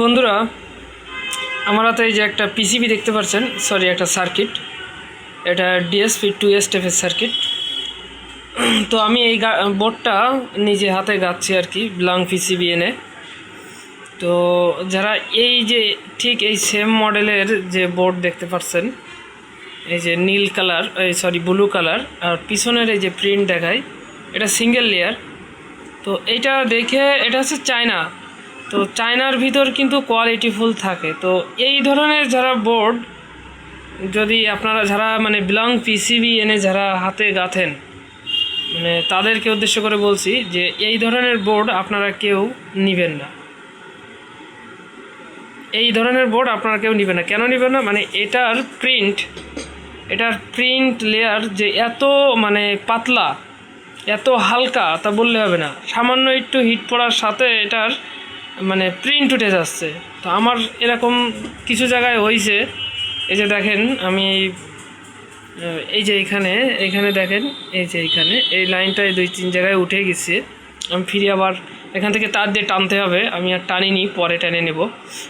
বন্ধুরা, আমার হাতে এই যে একটা পিসিবি দেখতে পাচ্ছেন, সরি একটা সার্কিট, এটা ডিএসপি 2 স্টেপের সার্কিট। তো আমি এই বোর্ডটা নিজে হাতে গাচ্ছি আর কি, ব্লাং পিসিবি এনে। তো যারা এই যে ঠিক এই সেম মডেলের যে বোর্ড দেখতে পাচ্ছেন, এই যে নীল কালার, সরি ব্লু কালার, আর পিছনের এই যে প্রিন্ট দেখায়, এটা সিঙ্গেল লেয়ার। তো এইটা দেখে এটা হচ্ছে চায়না। তো চায়নার ভিতর কিন্তু কোয়ালিটিফুল থাকে। তো এই ধরনের যারা বোর্ড, যদি আপনারা যারা মানে ব্লাং পিসিবি এনে যারা হাতে গাঁথেন, মানে তাদেরকে উদ্দেশ্য করে বলছি যে এই ধরনের বোর্ড আপনারা কেউ নেবেন না। এই ধরনের বোর্ড আপনারা কেউ নেবেন না। কেন নেবেন না? মানে এটার প্রিন্ট লেয়ার যে এত মানে পাতলা, এত হালকা তা বললে হবে না। সামান্য একটু হিট পড়ার সাথে এটার মানে প্রিন্ট উঠে যাচ্ছে। তো আমার এরকম কিছু জায়গায় হয়েছে। এই যে দেখেন, আমি এই যে এখানে দেখেন, এই যে এই লাইনটায় 2-3 জায়গায় উঠে গেছে। আমি ফিরে আবার এখান থেকে তার দিয়ে টানতে হবে, আমি আর টানিনি, পরে টেনে নেব।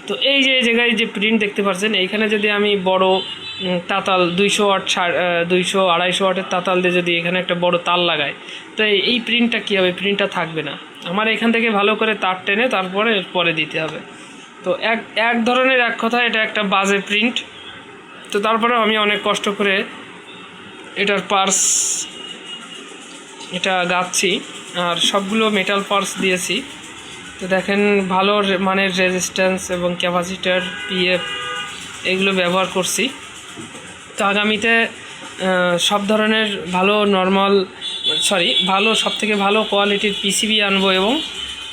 তো এই যে জায়গায় যে প্রিন্ট দেখতে পাচ্ছেন, এইখানে যদি আমি বড় তাতাল 200 ওয়াট 200-250 ওয়াটের তাতাল দিয়ে যদি এখানে একটা বড় তার লাগাই, তো এই প্রিন্টটা কী হবে? প্রিন্টটা থাকবে না। আমার এখান থেকে ভালো করে তার টেনে তারপরে পরে দিতে হবে। তো এক ধরনের এক কথা এটা একটা বাজে প্রিন্ট। তো তারপরেও আমি অনেক কষ্ট করে এটার পার্স এটা গাচ্ছি, আর সবগুলো মেটাল পার্স দিয়েছি। তো দেখেন, ভালো মানের রেজিস্ট্যান্স এবং ক্যাপাসিটার, পিএফ এগুলো ব্যবহার করছি। তো আগামীতে সব ধরনের ভালো সবথেকে ভালো কোয়ালিটির পিসিবি আনবো এবং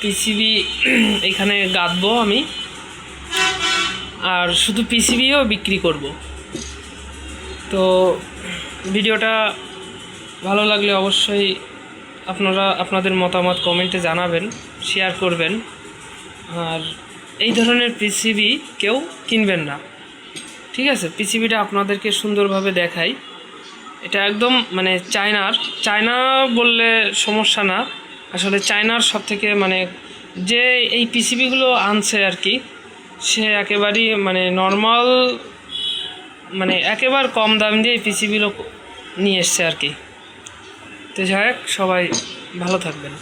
পিসিবি এখানে গাঁথবো আমি, আর শুধু পিসিবিও বিক্রি করব। তো ভিডিওটা ভালো লাগলে অবশ্যই আপনারা আপনাদের মতামত কমেন্টে জানাবেন, শেয়ার করবেন। আর এই ধরনের পিসিবি কেউ কিনবেন না, ঠিক আছে? পিসিবিটা আপনাদেরকে সুন্দরভাবে দেখাই। এটা একদম মানে চায়না বললে সমস্যা না। আসলে চায়নার সবথেকে মানে যে এই পিসিবিগুলো আনছে আর কি, সে একেবারেই মানে নর্মাল, মানে একেবারে কম দাম দিয়ে এই পিসিবিগুলো নিয়ে এসছে আর কি। তো যাই হোক, সবাই ভালো থাকবেন।